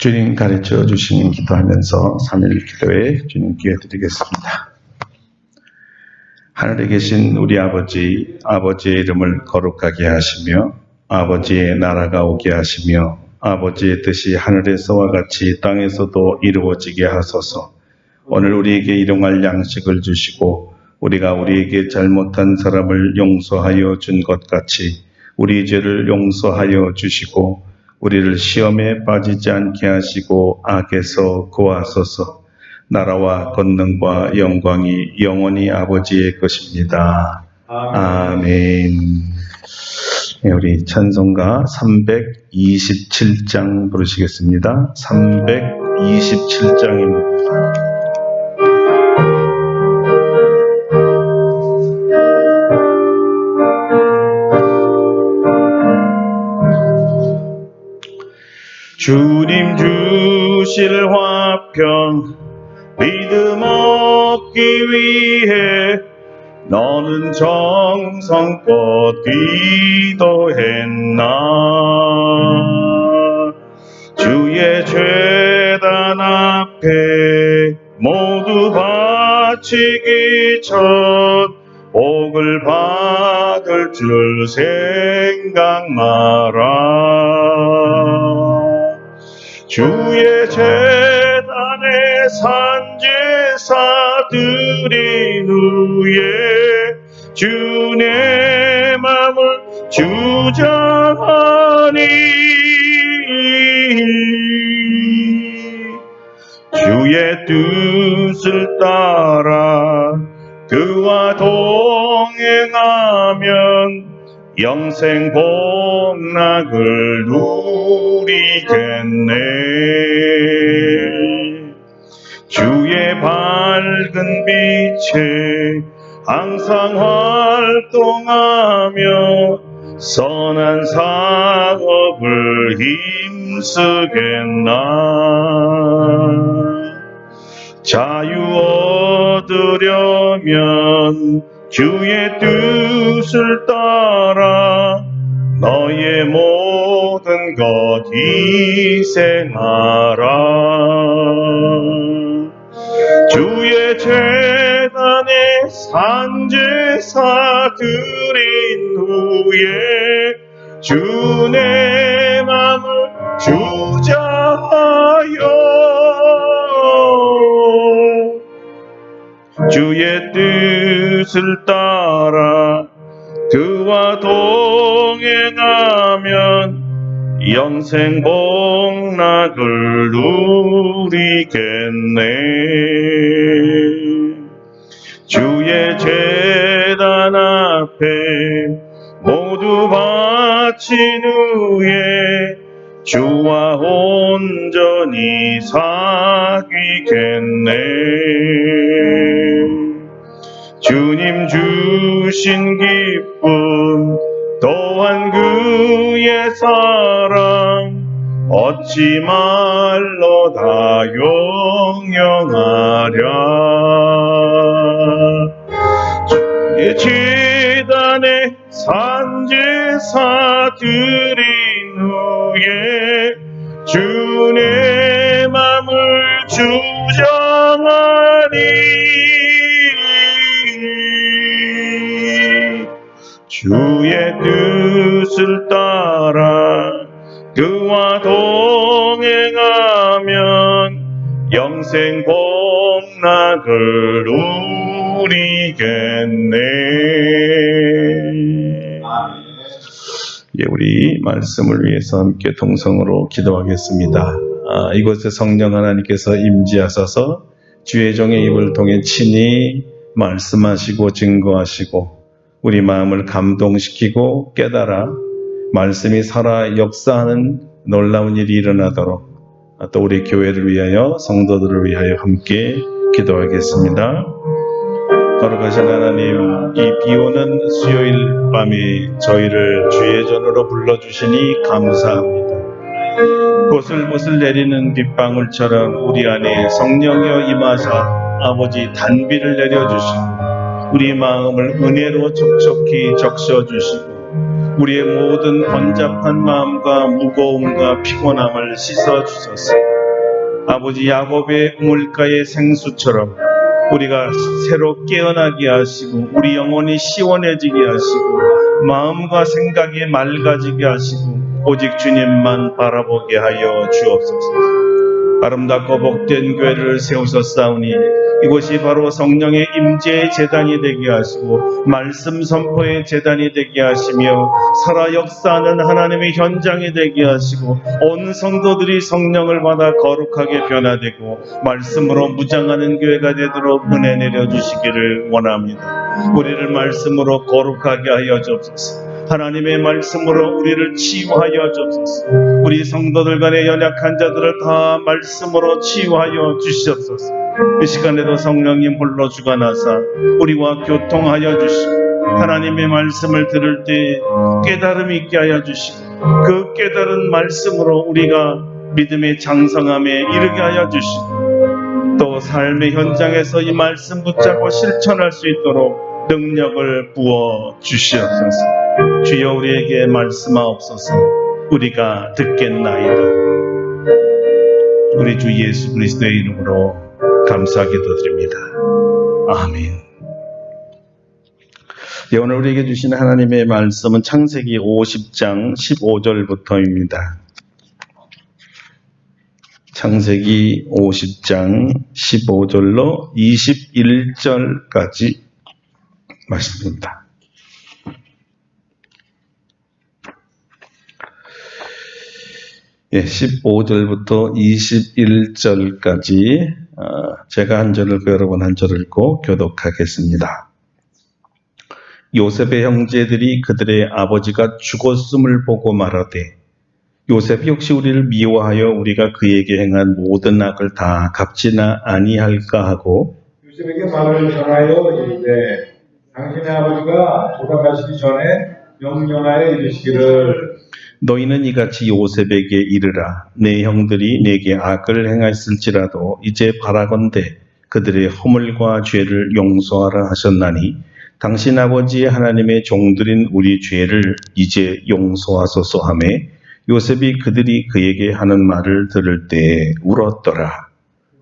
주님 가르쳐 주시는 기도하면서 3일 기도에 주님께 드리겠습니다. 하늘에 계신 우리 아버지, 아버지의 이름을 거룩하게 하시며 아버지의 나라가 오게 하시며 아버지의 뜻이 하늘에서와 같이 땅에서도 이루어지게 하소서. 오늘 우리에게 일용할 양식을 주시고 우리가 우리에게 잘못한 사람을 용서하여 준 것 같이 우리 죄를 용서하여 주시고 우리를 시험에 빠지지 않게 하시고 악에서 구하소서. 나라와 권능과 영광이 영원히 아버지의 것입니다. 아멘. 네, 우리 찬송가 327장 부르시겠습니다. 327장입니다. 주님 주실 화평 믿음 얻기 위해 너는 정성껏 기도했나. 주의 제단 앞에 모두 바치기 전 복을 받을 줄 생각 마라. 주의 제단에 산제사 드린 후에 주의 맘을 주장하니 주의 뜻을 따라 그와 동행하면 영생 복락을 누리겠네. 주의 밝은 빛에 항상 활동하며 선한 사업을 힘쓰겠나. 자유 얻으려면 주의 뜻을 따라 너의 모든 것 희생하라. 주의 제단에 산제사 드린 후에 주의 맘을 주장하여 주의 뜻을 따라 그와 동행하면 영생 복락을 누리겠네. 주의 제단 앞에 모두 바친 후에 주와 온전히 사귀겠네. 주님 주신 기쁨 또한 그의 사랑 얻지 말로다 영영하랴. 주의 제단에 산제사 드린 후에 주의 맘을 주장하니 주의 뜻을 따라 그와 동행하면 영생 복락을 누리겠네. 예, 우리 말씀을 위해서 함께 동성으로 기도하겠습니다. 이곳에 성령 하나님께서 임재하셔서 주의 종의 입을 통해 친히 말씀하시고 증거하시고 우리 마음을 감동시키고 깨달아 말씀이 살아 역사하는 놀라운 일이 일어나도록 또 우리 교회를 위하여 성도들을 위하여 함께 기도하겠습니다. 거룩하신 하나님, 이 비오는 수요일 밤에 저희를 주의 전으로 불러주시니 감사합니다. 보슬보슬 내리는 빗방울처럼 우리 안에 성령이여 임하사 아버지 단비를 내려주시고 우리 마음을 은혜로 촉촉히 적셔주시고 우리의 모든 번잡한 마음과 무거움과 피곤함을 씻어주소서. 아버지 야곱의 우물가의 생수처럼 우리가 새로 깨어나게 하시고 우리 영혼이 시원해지게 하시고 마음과 생각이 맑아지게 하시고 오직 주님만 바라보게 하여 주옵소서. 아름답고 복된 교회를 세우셨사오니 이곳이 바로 성령의 임재의 제단이 되게 하시고 말씀 선포의 제단이 되게 하시며 살아 역사하는 하나님의 현장이 되게 하시고 온 성도들이 성령을 받아 거룩하게 변화되고 말씀으로 무장하는 교회가 되도록 은혜 내려주시기를 원합니다. 우리를 말씀으로 거룩하게 하여 주옵소서. 하나님의 말씀으로 우리를 치유하여 주옵소서. 우리 성도들 간의 연약한 자들을 다 말씀으로 치유하여 주시옵소서. 이 시간에도 성령님 홀로 주관하사 우리와 교통하여 주시고 하나님의 말씀을 들을 때 깨달음이 있게 하여 주시고 그 깨달은 말씀으로 우리가 믿음의 장성함에 이르게 하여 주시고 또 삶의 현장에서 이 말씀 붙잡고 실천할 수 있도록 능력을 부어 주시옵소서. 주여 우리에게 말씀하옵소서. 우리가 듣겠나이다. 우리 주 예수 그리스도의 이름으로 감사 기도드립니다. 아멘. 예, 오늘 우리에게 주신 하나님의 말씀은 창세기 50장 15절부터입니다. 창세기 50장 15절로 21절까지 말씀입니다. 예, 15절부터 21절까지 제가 한 절을 읽고 여러분 한 절을 읽고 교독하겠습니다. 요셉의 형제들이 그들의 아버지가 죽었음을 보고 말하되 요셉이 혹시 우리를 미워하여 우리가 그에게 행한 모든 악을 다 갚지나 아니할까 하고 요셉에게 말을 전하여 이르되 당신의 아버지가 돌아가시기 전에 명령하여 이르시기를 너희는 이같이 요셉에게 이르라. 내 형들이 내게 악을 행하였을지라도 이제 바라건대 그들의 허물과 죄를 용서하라 하셨나니 당신 아버지 하나님의 종들인 우리 죄를 이제 용서하소서 하며 요셉이 그들이 그에게 하는 말을 들을 때에 울었더라.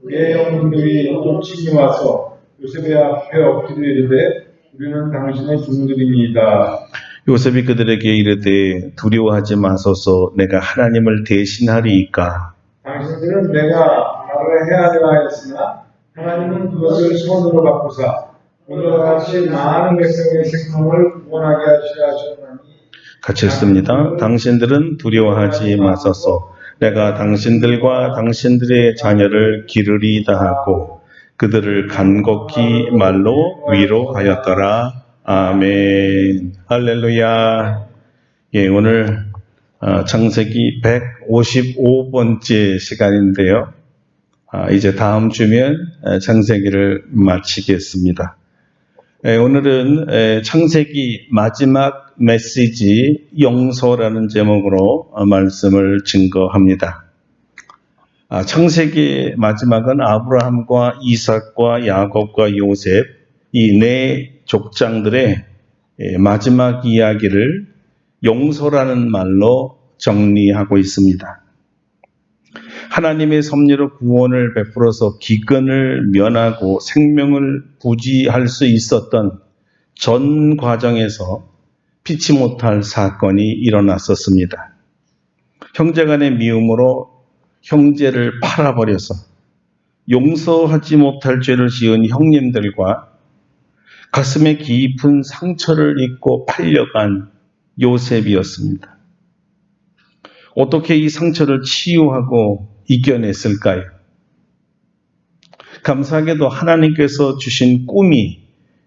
그의 형들이 또 친히 와서 요셉의 앞에 엎드려 이르되 우리는 당신의 종들입니다. 요셉이 그들에게 이르되 두려워하지 마소서. 내가 하나님을 대신하리이까. 당신들은 내가 말을 헤아리라 하였으나 하나님은 그것을 선으로 바꾸사 오늘과 같이 많은 백성의 생명을 구원하게 하시려 하셨나니 같이 읽습니다. 당신들은 두려워하지 마소서. 내가 당신들과 당신들의 자녀를 기르리이다 하고 그들을 간곡히 말로 위로하였더라. 아멘. 할렐루야. 예, 오늘 창세기 155번째 시간인데요. 이제 다음 주면 창세기를 마치겠습니다. 오늘은 창세기 마지막 메시지 용서라는 제목으로 말씀을 증거합니다. 창세기 마지막은 아브라함과 이삭과 야곱과 요셉 이 네 족장들의 마지막 이야기를 용서라는 말로 정리하고 있습니다. 하나님의 섭리로 구원을 베풀어서 기근을 면하고 생명을 부지할 수 있었던 전 과정에서 피치 못할 사건이 일어났었습니다. 형제간의 미움으로 형제를 팔아버려서 용서하지 못할 죄를 지은 형님들과 가슴에 깊은 상처를 입고 팔려간 요셉이었습니다. 어떻게 이 상처를 치유하고 이겨냈을까요? 감사하게도 하나님께서 주신 꿈이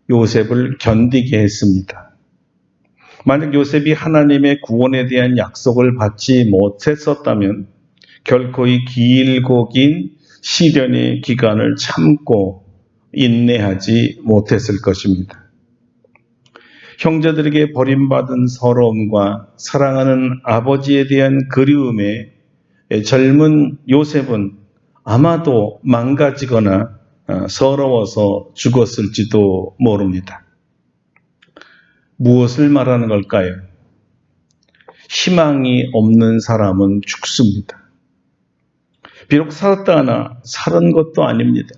요셉을 견디게 했습니다. 만약 요셉이 하나님의 구원에 대한 약속을 받지 못했었다면 결코 이 길고 긴 시련의 기간을 참고 인내하지 못했을 것입니다. 형제들에게 버림받은 서러움과 사랑하는 아버지에 대한 그리움에 젊은 요셉은 아마도 망가지거나 서러워서 죽었을지도 모릅니다. 무엇을 말하는 걸까요? 희망이 없는 사람은 죽습니다. 비록 살았다나 살은 것도 아닙니다.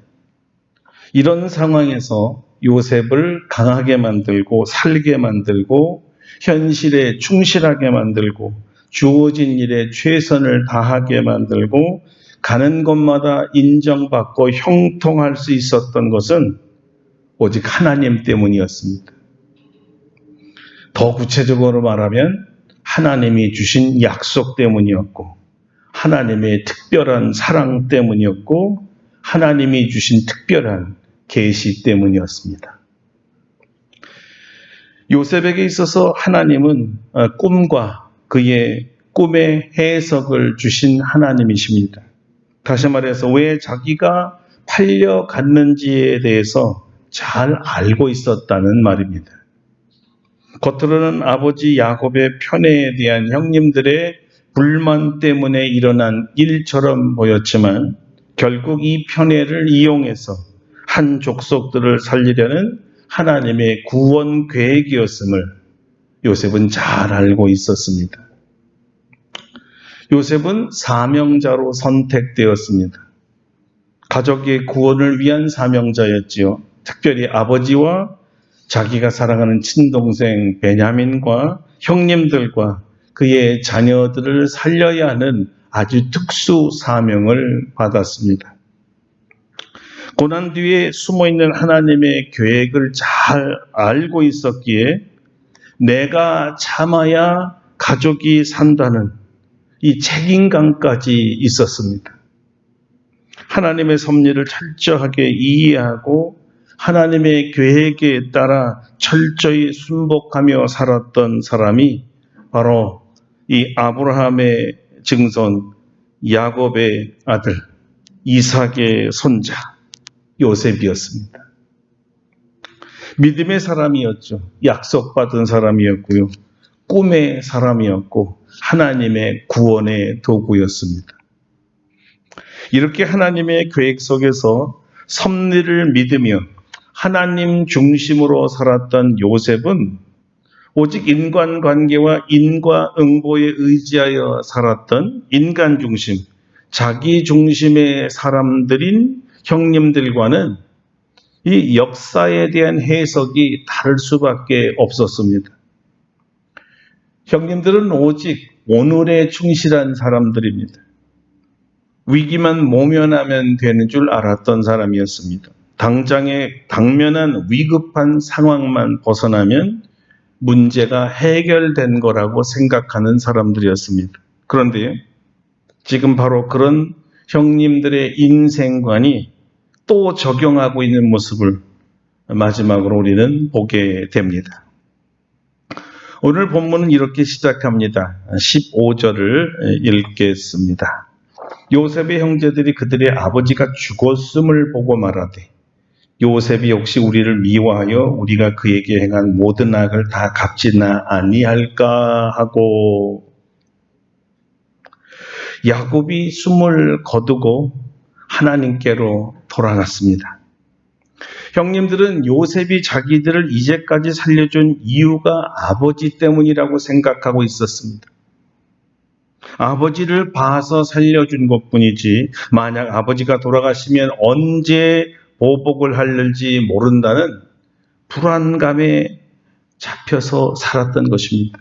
이런 상황에서 요셉을 강하게 만들고 살게 만들고 현실에 충실하게 만들고 주어진 일에 최선을 다하게 만들고 가는 곳마다 인정받고 형통할 수 있었던 것은 오직 하나님 때문이었습니다. 더 구체적으로 말하면 하나님이 주신 약속 때문이었고 하나님의 특별한 사랑 때문이었고 하나님이 주신 특별한 계시 때문이었습니다. 요셉에게 있어서 하나님은 꿈과 그의 꿈의 해석을 주신 하나님이십니다. 다시 말해서 왜 자기가 팔려갔는지에 대해서 잘 알고 있었다는 말입니다. 겉으로는 아버지 야곱의 편애에 대한 형님들의 불만 때문에 일어난 일처럼 보였지만 결국 이 편애를 이용해서 한 족속들을 살리려는 하나님의 구원 계획이었음을 요셉은 잘 알고 있었습니다. 요셉은 사명자로 선택되었습니다. 가족의 구원을 위한 사명자였지요. 특별히 아버지와 자기가 사랑하는 친동생 베냐민과 형님들과 그의 자녀들을 살려야 하는 아주 특수 사명을 받았습니다. 고난 뒤에 숨어있는 하나님의 계획을 잘 알고 있었기에 내가 참아야 가족이 산다는 이 책임감까지 있었습니다. 하나님의 섭리를 철저하게 이해하고 하나님의 계획에 따라 철저히 순복하며 살았던 사람이 바로 이 아브라함의 증손 야곱의 아들 이삭의 손자 요셉이었습니다. 믿음의 사람이었죠. 약속받은 사람이었고요. 꿈의 사람이었고 하나님의 구원의 도구였습니다. 이렇게 하나님의 계획 속에서 섭리를 믿으며 하나님 중심으로 살았던 요셉은 오직 인간관계와 인과응보에 의지하여 살았던 인간 중심, 자기 중심의 사람들인 형님들과는 이 역사에 대한 해석이 다를 수밖에 없었습니다. 형님들은 오직 오늘에 충실한 사람들입니다. 위기만 모면하면 되는 줄 알았던 사람이었습니다. 당장의 당면한 위급한 상황만 벗어나면 문제가 해결된 거라고 생각하는 사람들이었습니다. 그런데 지금 바로 그런 형님들의 인생관이 또 적용하고 있는 모습을 마지막으로 우리는 보게 됩니다. 오늘 본문은 이렇게 시작합니다. 15절을 읽겠습니다. 요셉의 형제들이 그들의 아버지가 죽었음을 보고 말하되 요셉이 혹시 우리를 미워하여 우리가 그에게 행한 모든 악을 다 갚지나 아니할까 하고 야곱이 숨을 거두고 하나님께로 돌아갔습니다. 형님들은 요셉이 자기들을 이제까지 살려준 이유가 아버지 때문이라고 생각하고 있었습니다. 아버지를 봐서 살려준 것뿐이지 만약 아버지가 돌아가시면 언제 보복을 할지 모른다는 불안감에 잡혀서 살았던 것입니다.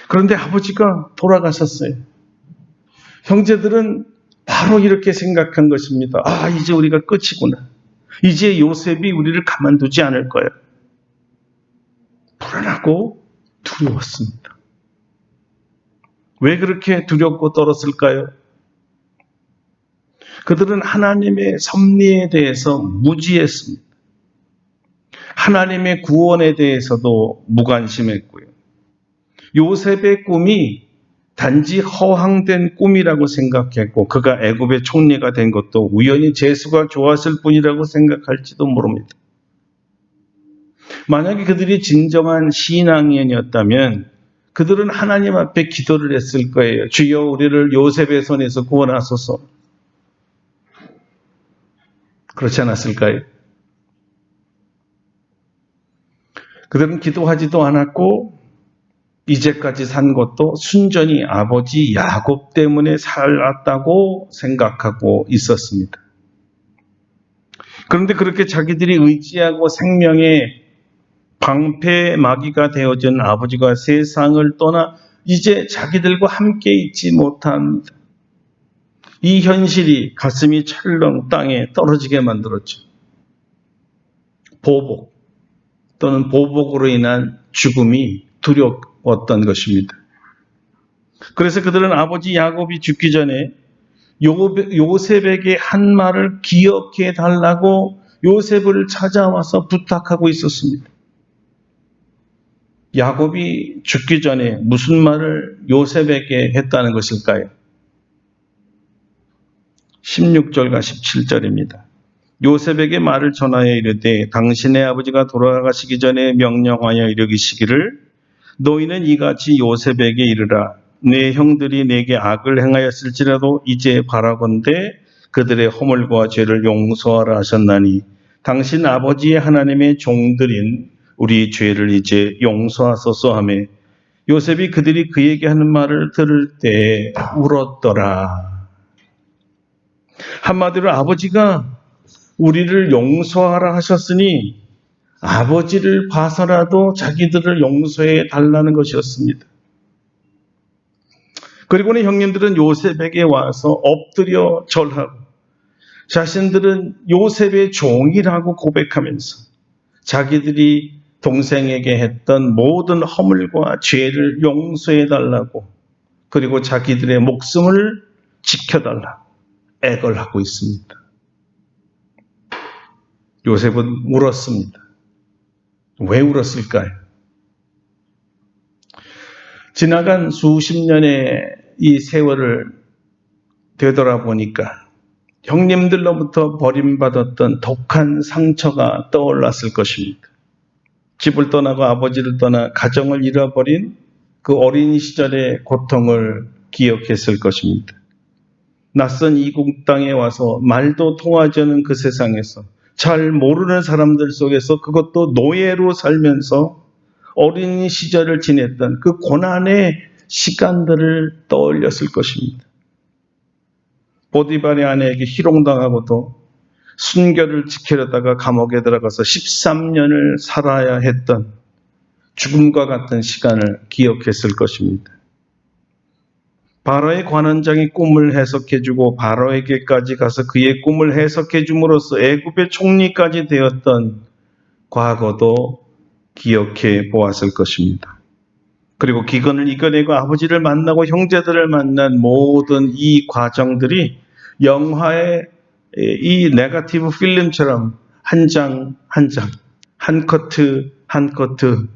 그런데 아버지가 돌아가셨어요. 형제들은 바로 이렇게 생각한 것입니다. 아, 이제 우리가 끝이구나. 이제 요셉이 우리를 가만두지 않을 거야. 불안하고 두려웠습니다. 왜 그렇게 두렵고 떨었을까요? 그들은 하나님의 섭리에 대해서 무지했습니다. 하나님의 구원에 대해서도 무관심했고요. 요셉의 꿈이 단지 허황된 꿈이라고 생각했고 그가 애굽의 총리가 된 것도 우연히 재수가 좋았을 뿐이라고 생각할지도 모릅니다. 만약에 그들이 진정한 신앙인이었다면 그들은 하나님 앞에 기도를 했을 거예요. 주여 우리를 요셉의 손에서 구원하소서. 그렇지 않았을까요? 그들은 기도하지도 않았고 이제까지 산 것도 순전히 아버지 야곱 때문에 살았다고 생각하고 있었습니다. 그런데 그렇게 자기들이 의지하고 생명의 방패막이가 되어진 아버지가 세상을 떠나 이제 자기들과 함께 있지 못합니다. 이 현실이 가슴이 철렁 땅에 떨어지게 만들었죠. 보복 또는 보복으로 인한 죽음이 두려웠던 것입니다. 그래서 그들은 아버지 야곱이 죽기 전에 요셉에게 한 말을 기억해 달라고 요셉을 찾아와서 부탁하고 있었습니다. 야곱이 죽기 전에 무슨 말을 요셉에게 했다는 것일까요? 16절과 17절입니다. 요셉에게 말을 전하여 이르되 당신의 아버지가 돌아가시기 전에 명령하여 이르기시기를 너희는 이같이 요셉에게 이르라 내 형들이 내게 악을 행하였을지라도 이제 바라건대 그들의 허물과 죄를 용서하라 하셨나니 당신 아버지의 하나님의 종들인 우리 죄를 이제 용서하소서 하며 요셉이 그들이 그에게 하는 말을 들을 때 울었더라. 한마디로 아버지가 우리를 용서하라 하셨으니 아버지를 봐서라도 자기들을 용서해 달라는 것이었습니다. 그리고는 형님들은 요셉에게 와서 엎드려 절하고 자신들은 요셉의 종이라고 고백하면서 자기들이 동생에게 했던 모든 허물과 죄를 용서해 달라고 그리고 자기들의 목숨을 지켜달라고 애걸 하고 있습니다. 요셉은 울었습니다. 왜 울었을까요? 지나간 수십 년의 이 세월을 되돌아보니까 형님들로부터 버림받았던 독한 상처가 떠올랐을 것입니다. 집을 떠나고 아버지를 떠나 가정을 잃어버린 그 어린 시절의 고통을 기억했을 것입니다. 낯선 이국 땅에 와서 말도 통하지 않는 그 세상에서 잘 모르는 사람들 속에서 그것도 노예로 살면서 어린 시절을 지냈던 그 고난의 시간들을 떠올렸을 것입니다. 보디발의 아내에게 희롱당하고도 순결을 지키려다가 감옥에 들어가서 13년을 살아야 했던 죽음과 같은 시간을 기억했을 것입니다. 바로의 관원장이 꿈을 해석해주고 바로에게까지 가서 그의 꿈을 해석해줌으로써 애굽의 총리까지 되었던 과거도 기억해 보았을 것입니다. 그리고 기근을 이겨내고 아버지를 만나고 형제들을 만난 모든 이 과정들이 영화의 이 네거티브 필름처럼 한 장 한 장, 한 커트 한 커트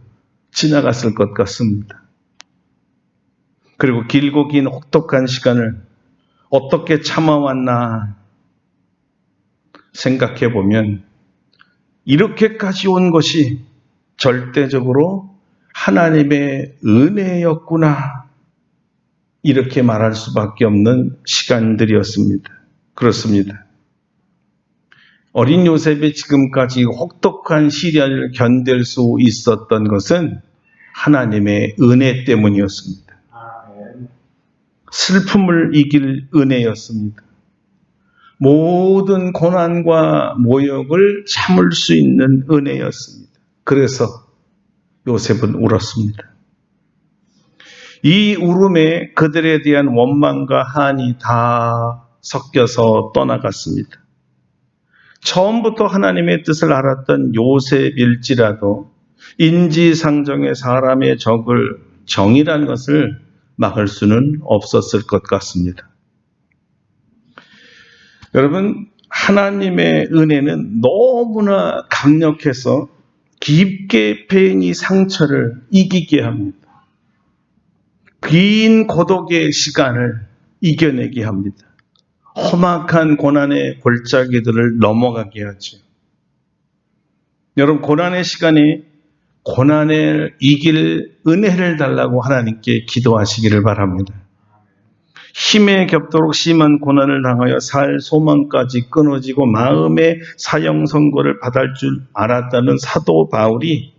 지나갔을 것 같습니다. 그리고 길고 긴 혹독한 시간을 어떻게 참아왔나 생각해 보면 이렇게까지 온 것이 절대적으로 하나님의 은혜였구나 이렇게 말할 수밖에 없는 시간들이었습니다. 그렇습니다. 어린 요셉이 지금까지 혹독한 시련을 견딜 수 있었던 것은 하나님의 은혜 때문이었습니다. 슬픔을 이길 은혜였습니다. 모든 고난과 모욕을 참을 수 있는 은혜였습니다. 그래서 요셉은 울었습니다. 이 울음에 그들에 대한 원망과 한이 다 섞여서 떠나갔습니다. 처음부터 하나님의 뜻을 알았던 요셉일지라도 인지상정의 사람의 적을 정의란 것을 막을 수는 없었을 것 같습니다. 여러분, 하나님의 은혜는 너무나 강력해서 깊게 패인 이 상처를 이기게 합니다. 긴 고독의 시간을 이겨내게 합니다. 험악한 고난의 골짜기들을 넘어가게 하죠. 여러분, 고난의 시간에 고난을 이길 은혜를 달라고 하나님께 기도하시기를 바랍니다. 힘에 겹도록 심한 고난을 당하여 살 소망까지 끊어지고 마음의 사형 선고를 받을 줄 알았다는 사도 바울이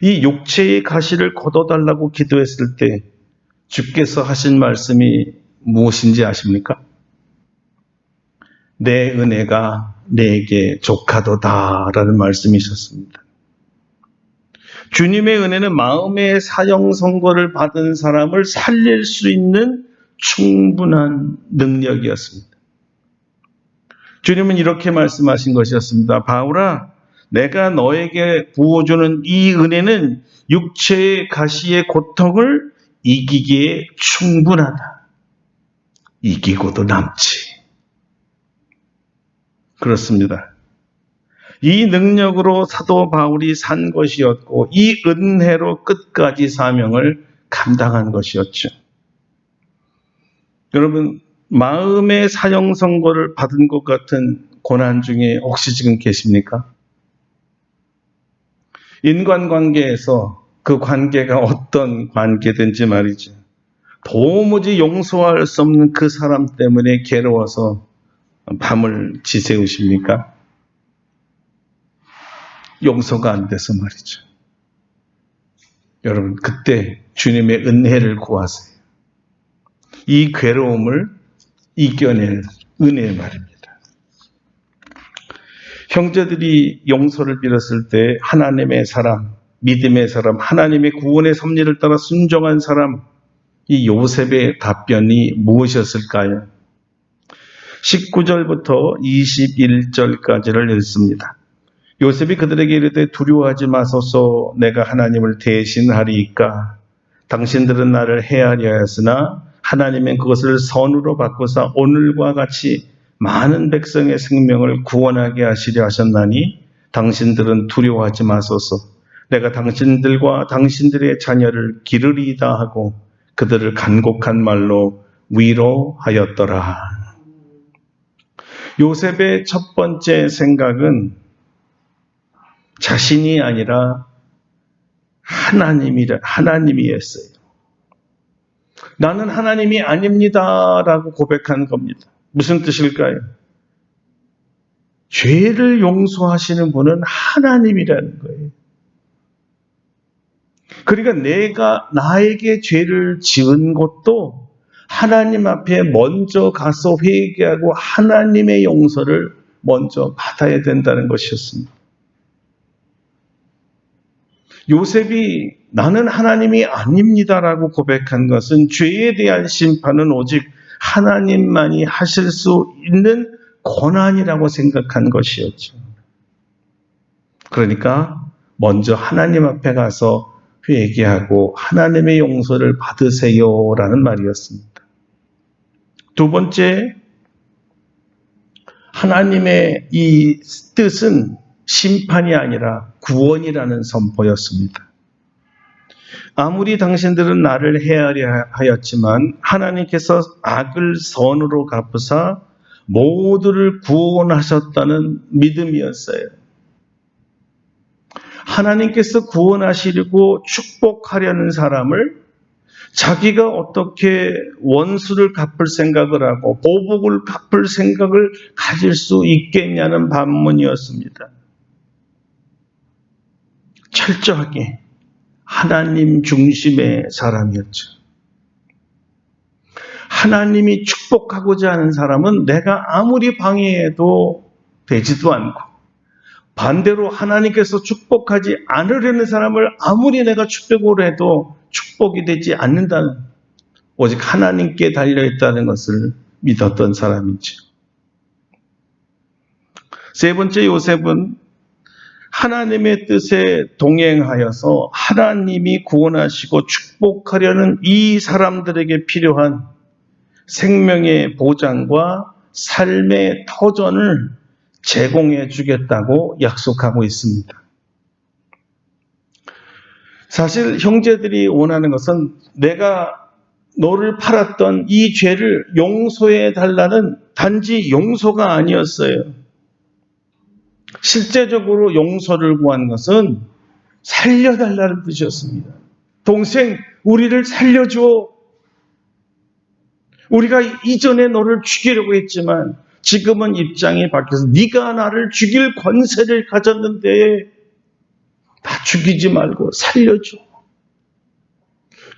이 육체의 가시를 걷어달라고 기도했을 때 주께서 하신 말씀이 무엇인지 아십니까? 내 은혜가 내게 족하도다라는 말씀이셨습니다. 주님의 은혜는 마음의 사형 선고를 받은 사람을 살릴 수 있는 충분한 능력이었습니다. 주님은 이렇게 말씀하신 것이었습니다. 바울아, 내가 너에게 부어주는 이 은혜는 육체의 가시의 고통을 이기기에 충분하다. 이기고도 남지. 그렇습니다. 이 능력으로 사도 바울이 산 것이었고 이 은혜로 끝까지 사명을 감당한 것이었죠. 여러분, 마음의 사형 선고를 받은 것 같은 고난 중에 혹시 지금 계십니까? 인간관계에서 그 관계가 어떤 관계든지 말이죠. 도무지 용서할 수 없는 그 사람 때문에 괴로워서 밤을 지새우십니까? 용서가 안 돼서 말이죠. 여러분, 그때 주님의 은혜를 구하세요. 이 괴로움을 이겨낼 은혜의 말입니다. 형제들이 용서를 빌었을 때 하나님의 사람, 믿음의 사람, 하나님의 구원의 섭리를 따라 순종한 사람, 이 요셉의 답변이 무엇이었을까요? 19절부터 21절까지를 읽습니다. 요셉이 그들에게 이르되 두려워하지 마소서 내가 하나님을 대신하리이까 당신들은 나를 해하려 하였으나 하나님은 그것을 선으로 바꾸사 오늘과 같이 많은 백성의 생명을 구원하게 하시려 하셨나니 당신들은 두려워하지 마소서 내가 당신들과 당신들의 자녀를 기르리이다 하고 그들을 간곡한 말로 위로하였더라. 요셉의 첫 번째 생각은 자신이 아니라 하나님이었어요. 나는 하나님이 아닙니다라고 고백한 겁니다. 무슨 뜻일까요? 죄를 용서하시는 분은 하나님이라는 거예요. 그러니까 내가 나에게 죄를 지은 것도 하나님 앞에 먼저 가서 회개하고 하나님의 용서를 먼저 받아야 된다는 것이었습니다. 요셉이 나는 하나님이 아닙니다라고 고백한 것은 죄에 대한 심판은 오직 하나님만이 하실 수 있는 권한이라고 생각한 것이었죠. 그러니까 먼저 하나님 앞에 가서 회개하고 하나님의 용서를 받으세요라는 말이었습니다. 두 번째, 하나님의 이 뜻은 심판이 아니라 구원이라는 선포였습니다. 아무리 당신들은 나를 해하려 하였지만 하나님께서 악을 선으로 갚으사 모두를 구원하셨다는 믿음이었어요. 하나님께서 구원하시려고 축복하려는 사람을 자기가 어떻게 원수를 갚을 생각을 하고 보복을 갚을 생각을 가질 수 있겠냐는 반문이었습니다. 철저하게 하나님 중심의 사람이었죠. 하나님이 축복하고자 하는 사람은 내가 아무리 방해해도 되지도 않고 반대로 하나님께서 축복하지 않으려는 사람을 아무리 내가 축복을 해도 축복이 되지 않는다는 오직 하나님께 달려있다는 것을 믿었던 사람이죠. 세 번째 요셉은 하나님의 뜻에 동행하여서 하나님이 구원하시고 축복하려는 이 사람들에게 필요한 생명의 보장과 삶의 터전을 제공해 주겠다고 약속하고 있습니다. 사실 형제들이 원하는 것은 내가 너를 팔았던 이 죄를 용서해 달라는 단지 용서가 아니었어요. 실제적으로 용서를 구한 것은 살려달라는 뜻이었습니다. 동생, 우리를 살려줘. 우리가 이전에 너를 죽이려고 했지만 지금은 입장이 바뀌어서 네가 나를 죽일 권세를 가졌는데 다 죽이지 말고 살려줘.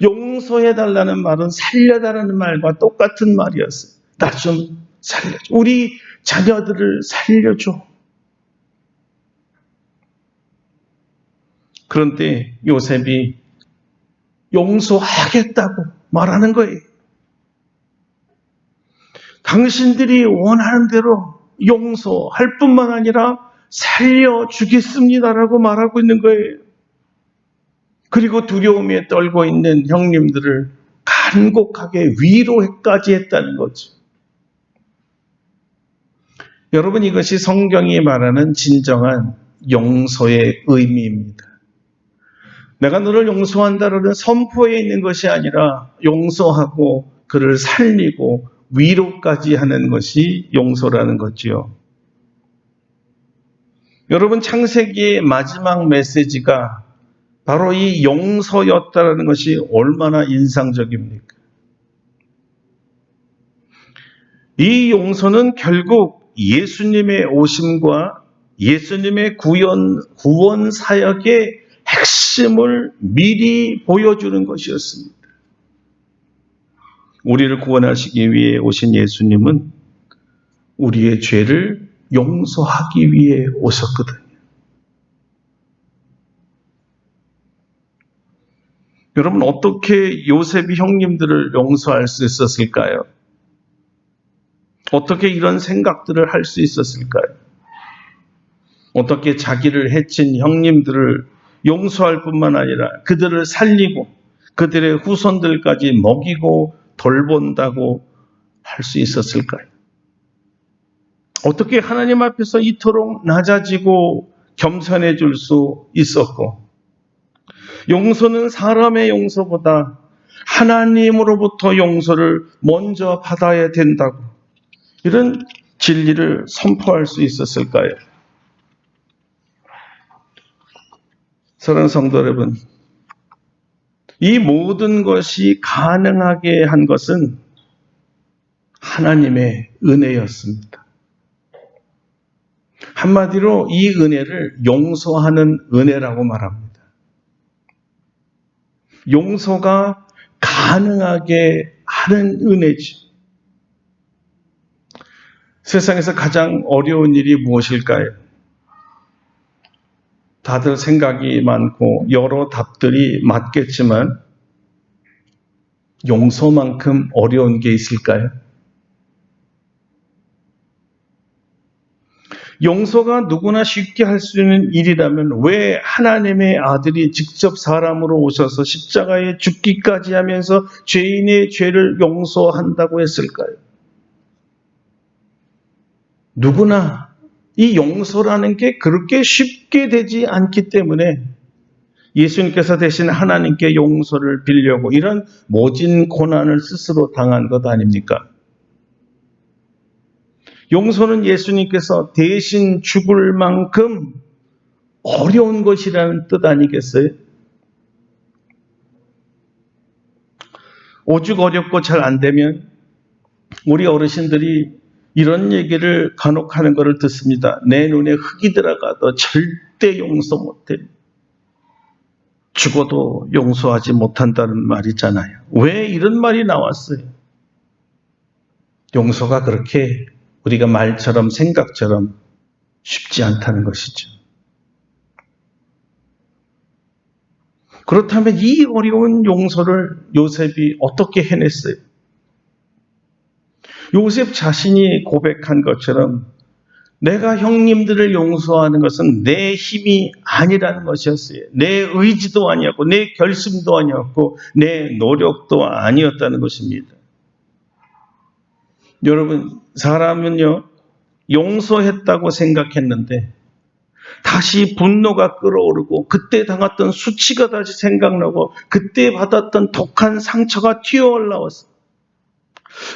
용서해달라는 말은 살려달라는 말과 똑같은 말이었어요. 나 좀 살려줘. 우리 자녀들을 살려줘. 그런데 요셉이 용서하겠다고 말하는 거예요. 당신들이 원하는 대로 용서할 뿐만 아니라 살려주겠습니다라고 말하고 있는 거예요. 그리고 두려움에 떨고 있는 형님들을 간곡하게 위로까지 했다는 거죠. 여러분, 이것이 성경이 말하는 진정한 용서의 의미입니다. 내가 너를 용서한다라는 선포에 있는 것이 아니라 용서하고 그를 살리고 위로까지 하는 것이 용서라는 거지요. 여러분, 창세기의 마지막 메시지가 바로 이 용서였다라는 것이 얼마나 인상적입니까? 이 용서는 결국 예수님의 오심과 예수님의 구원 사역의 핵심을 미리 보여주는 것이었습니다. 우리를 구원하시기 위해 오신 예수님은 우리의 죄를 용서하기 위해 오셨거든요. 여러분, 어떻게 요셉이 형님들을 용서할 수 있었을까요? 어떻게 이런 생각들을 할 수 있었을까요? 어떻게 자기를 해친 형님들을 용서할 뿐만 아니라 그들을 살리고 그들의 후손들까지 먹이고 돌본다고 할 수 있었을까요? 어떻게 하나님 앞에서 이토록 낮아지고 겸손해질 수 있었고, 용서는 사람의 용서보다 하나님으로부터 용서를 먼저 받아야 된다고, 이런 진리를 선포할 수 있었을까요? 사랑하는 성도 여러분, 이 모든 것이 가능하게 한 것은 하나님의 은혜였습니다. 한마디로 이 은혜를 용서하는 은혜라고 말합니다. 용서가 가능하게 하는 은혜지. 세상에서 가장 어려운 일이 무엇일까요? 다들 생각이 많고 여러 답들이 맞겠지만 용서만큼 어려운 게 있을까요? 용서가 누구나 쉽게 할 수 있는 일이라면 왜 하나님의 아들이 직접 사람으로 오셔서 십자가에 죽기까지 하면서 죄인의 죄를 용서한다고 했을까요? 누구나 이 용서라는 게 그렇게 쉽게 되지 않기 때문에 예수님께서 대신 하나님께 용서를 빌려고 이런 모진 고난을 스스로 당한 것 아닙니까? 용서는 예수님께서 대신 죽을 만큼 어려운 것이라는 뜻 아니겠어요? 오죽 어렵고 잘 안 되면 우리 어르신들이 이런 얘기를 간혹 하는 것을 듣습니다. 내 눈에 흙이 들어가도 절대 용서 못해. 죽어도 용서하지 못한다는 말이잖아요. 왜 이런 말이 나왔어요? 용서가 그렇게 우리가 말처럼 생각처럼 쉽지 않다는 것이죠. 그렇다면 이 어려운 용서를 요셉이 어떻게 해냈어요? 요셉 자신이 고백한 것처럼 내가 형님들을 용서하는 것은 내 힘이 아니라는 것이었어요. 내 의지도 아니었고 내 결심도 아니었고 내 노력도 아니었다는 것입니다. 여러분, 사람은요, 용서했다고 생각했는데 다시 분노가 끓어오르고 그때 당했던 수치가 다시 생각나고 그때 받았던 독한 상처가 튀어 올라왔어요.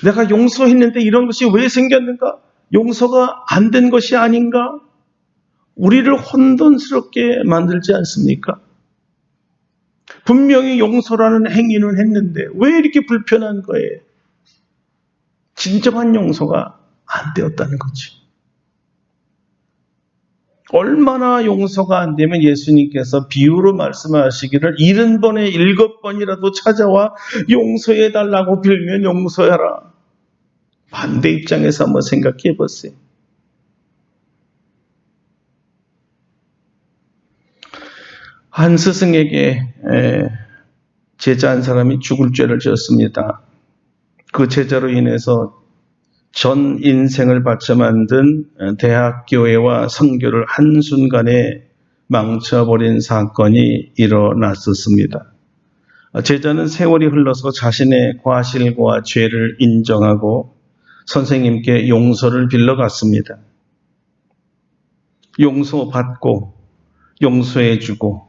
내가 용서했는데 이런 것이 왜 생겼는가? 용서가 안 된 것이 아닌가? 우리를 혼돈스럽게 만들지 않습니까? 분명히 용서라는 행위는 했는데 왜 이렇게 불편한 거예요? 진정한 용서가 안 되었다는 거죠. 얼마나 용서가 안 되면 예수님께서 비유로 말씀하시기를 70번에 7번이라도 찾아와 용서해달라고 빌면 용서해라. 반대 입장에서 한번 생각해 보세요. 한 스승에게 제자 한 사람이 죽을 죄를 지었습니다. 그 제자로 인해서 전 인생을 바쳐 만든 대학교회와 선교를 한순간에 망쳐버린 사건이 일어났었습니다. 제자는 세월이 흘러서 자신의 과실과 죄를 인정하고 선생님께 용서를 빌러갔습니다. 용서받고 용서해주고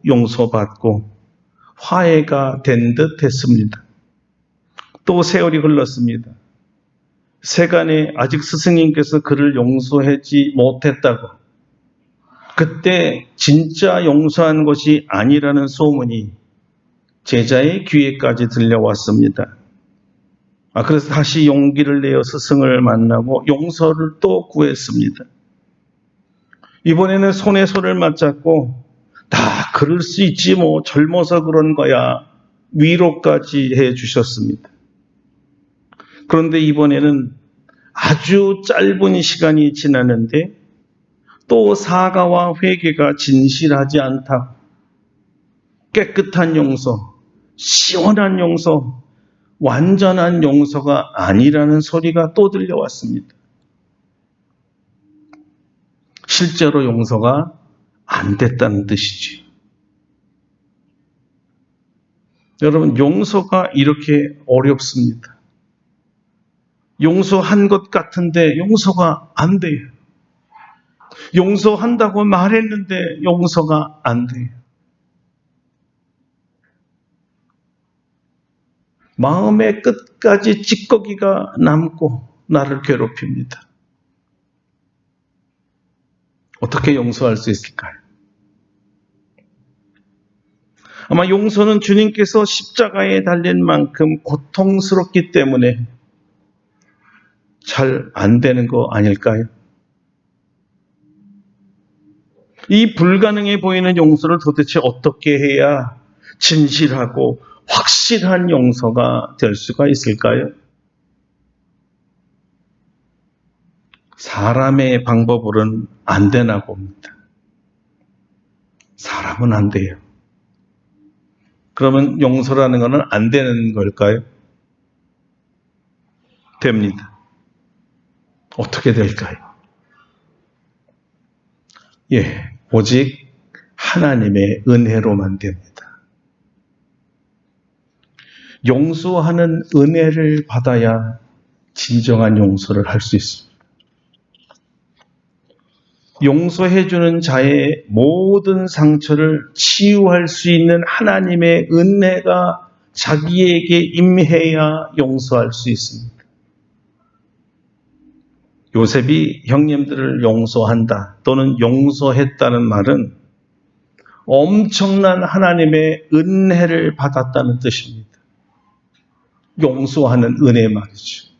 용서받고 화해가 된 듯 했습니다. 또 세월이 흘렀습니다. 세간에 아직 스승님께서 그를 용서하지 못했다고, 그때 진짜 용서한 것이 아니라는 소문이 제자의 귀에까지 들려왔습니다. 그래서 다시 용기를 내어 스승을 만나고 용서를 또 구했습니다. 이번에는 손에 손을 맞잡고 다 그럴 수 있지 뭐 젊어서 그런 거야 위로까지 해주셨습니다. 그런데 이번에는 아주 짧은 시간이 지났는데 또 사과와 회개가 진실하지 않다. 깨끗한 용서, 시원한 용서, 완전한 용서가 아니라는 소리가 또 들려왔습니다. 실제로 용서가 안 됐다는 뜻이지. 여러분, 용서가 이렇게 어렵습니다. 용서한 것 같은데 용서가 안 돼요. 용서한다고 말했는데 용서가 안 돼요. 마음의 끝까지 찌꺼기가 남고 나를 괴롭힙니다. 어떻게 용서할 수 있을까요? 아마 용서는 주님께서 십자가에 달린 만큼 고통스럽기 때문에 잘 안 되는 거 아닐까요? 이 불가능해 보이는 용서를 도대체 어떻게 해야 진실하고 확실한 용서가 될 수가 있을까요? 사람의 방법으로는 안 되나 봅니다. 사람은 안 돼요. 그러면 용서라는 것은 안 되는 걸까요? 됩니다. 어떻게 될까요? 오직 하나님의 은혜로만 됩니다. 용서하는 은혜를 받아야 진정한 용서를 할 수 있습니다. 용서해주는 자의 모든 상처를 치유할 수 있는 하나님의 은혜가 자기에게 임해야 용서할 수 있습니다. 요셉이 형님들을 용서한다 또는 용서했다는 말은 엄청난 하나님의 은혜를 받았다는 뜻입니다. 용서하는 은혜 말이죠.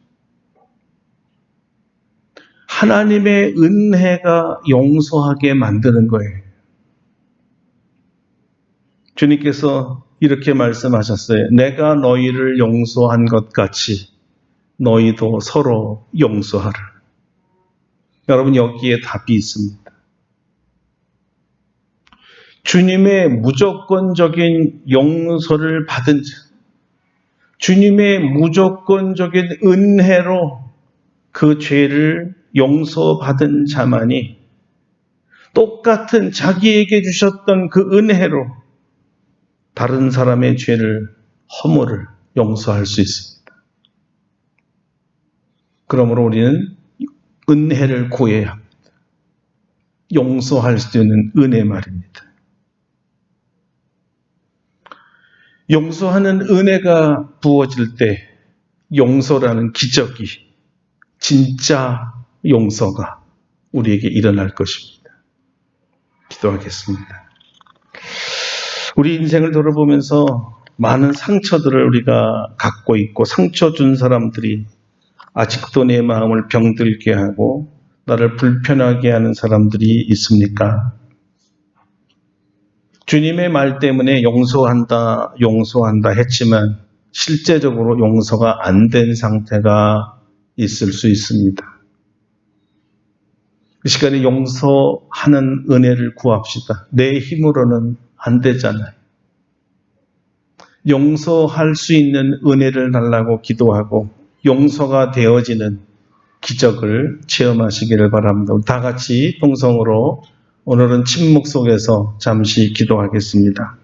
하나님의 은혜가 용서하게 만드는 거예요. 주님께서 이렇게 말씀하셨어요. 내가 너희를 용서한 것 같이 너희도 서로 용서하라. 여러분, 여기에 답이 있습니다. 주님의 무조건적인 용서를 받은 자, 주님의 무조건적인 은혜로 그 죄를 용서받은 자만이 똑같은 자기에게 주셨던 그 은혜로 다른 사람의 죄를, 허물을 용서할 수 있습니다. 그러므로 우리는 은혜를 구해야 합니다. 용서할 수 있는 은혜 말입니다. 용서하는 은혜가 부어질 때 용서라는 기적이, 진짜 용서가 우리에게 일어날 것입니다. 기도하겠습니다. 우리 인생을 돌아보면서 많은 상처들을 우리가 갖고 있고 상처 준 사람들이 아직도 내 마음을 병들게 하고 나를 불편하게 하는 사람들이 있습니까? 주님의 말 때문에 용서한다 했지만 실제적으로 용서가 안 된 상태가 있을 수 있습니다. 그 시간에 용서하는 은혜를 구합시다. 내 힘으로는 안 되잖아요. 용서할 수 있는 은혜를 달라고 기도하고 용서가 되어지는 기적을 체험하시기를 바랍니다. 우리 다 같이 통성으로 오늘은 침묵 속에서 잠시 기도하겠습니다.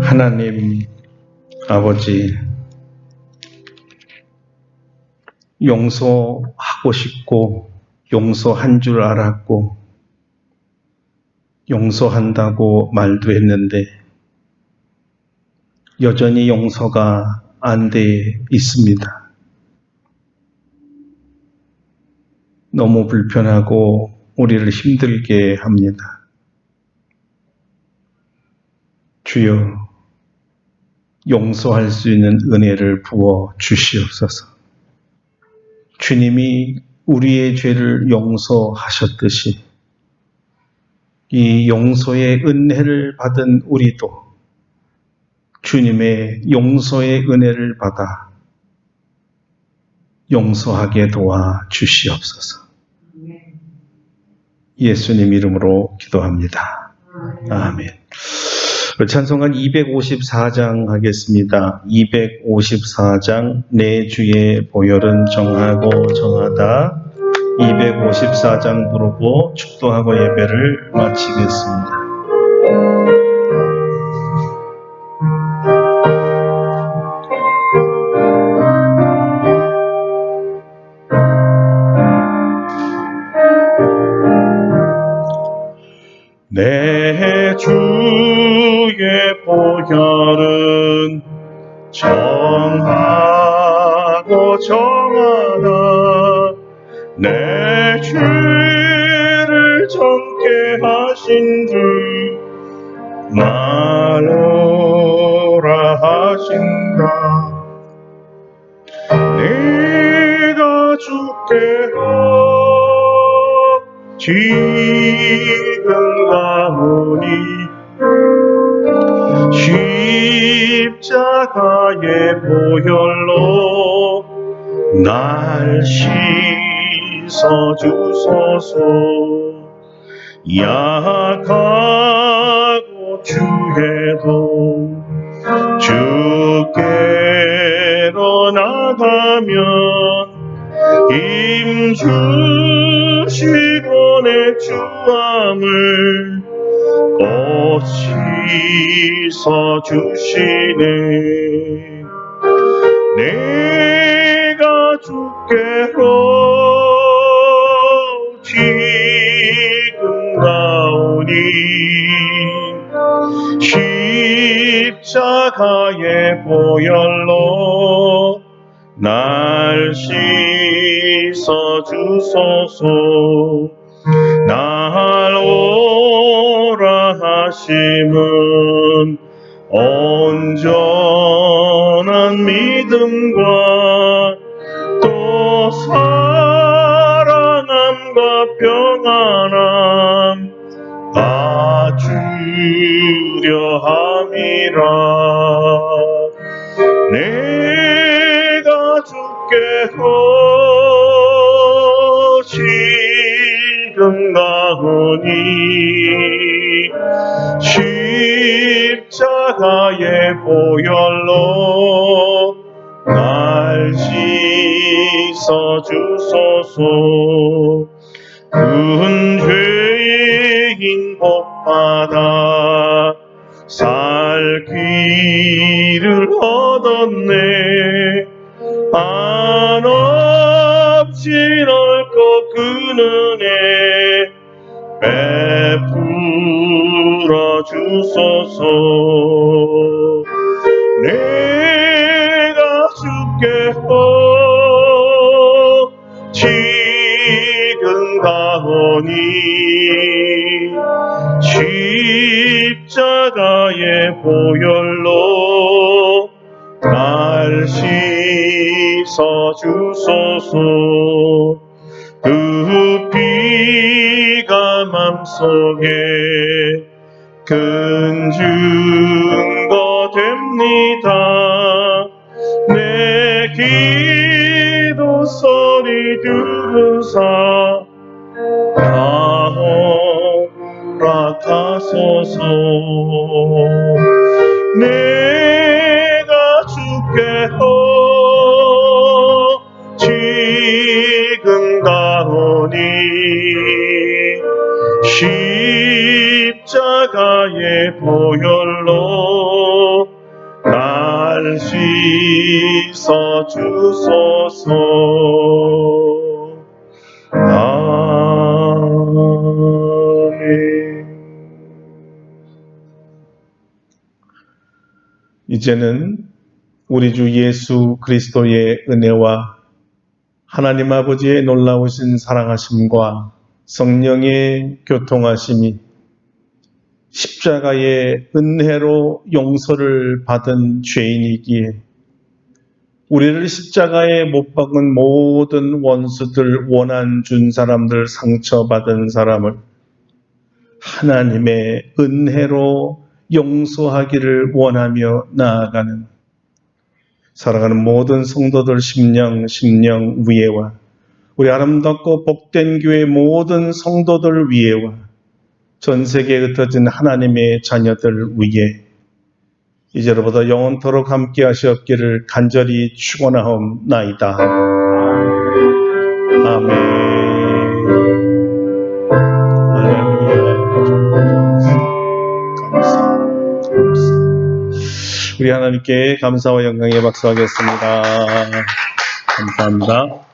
하나님 아버지, 용서하고 싶고 용서한 줄 알았고 용서한다고 말도 했는데 여전히 용서가 안 돼 있습니다. 너무 불편하고 우리를 힘들게 합니다. 주여, 용서할 수 있는 은혜를 부어 주시옵소서. 주님이 우리의 죄를 용서하셨듯이 이 용서의 은혜를 받은 우리도 주님의 용서의 은혜를 받아 용서하게 도와 주시옵소서. 예수님 이름으로 기도합니다. 아멘. 찬송가 254장 하겠습니다. 254장 내 주의 보혈은 정하고 정하다. 254장 부르고 축도하고 예배를 마치겠습니다. 내 주의 보혈은 정하고 정하다. 내 죄를 정케 하신 주 말로라 하신다. 내가 주께로 지금 가오니 십자가의 보혈로 날 씻어 주소서. 약하고 주해도 주께로 나가면 힘주시고 내 주함을 또 씻어주시네. 내가 주께로 지금 가오니 십자가의 보혈로 날 씻어주소서. 날 오라 하심은 온전한 믿음과 또 사랑함과 평안함 다 주려 함이라. 내가 주께로 지금 가오니 십자가의 보혈로 날 씻어주소서. 큰 죄인 복받아 살 길을 얻었네. 한없이 넓고 그 은혜 베풀어 주소서. 내가 주께로 지금 가오니 십자가의 보혈로 날 씻어주소서. 그 피가 맘속에 큰 증거 됩니다. 내 기도 소리 들으사 다 허락하소서. 내가 주께로 지금 가오니 십자가의 보혈로 날 씻어주소서. 아멘. 이제는 우리 주 예수 그리스도의 은혜와 하나님 아버지의 놀라우신 사랑하심과 성령의 교통하심이 십자가의 은혜로 용서를 받은 죄인이기에 우리를 십자가에 못 박은 모든 원수들, 원한 준 사람들, 상처받은 사람을 하나님의 은혜로 용서하기를 원하며 나아가는 사랑하는 모든 성도들 심령 위에와 우리 아름답고 복된 교회 모든 성도들 위에와 전 세계에 흩어진 하나님의 자녀들 위에 이제로부터 영원토록 함께 하시옵기를 간절히 축원하옵나이다. 아멘. 할렐루야. 감사합니다. 우리 하나님께 감사와 영광의 박수 하겠습니다. 감사합니다.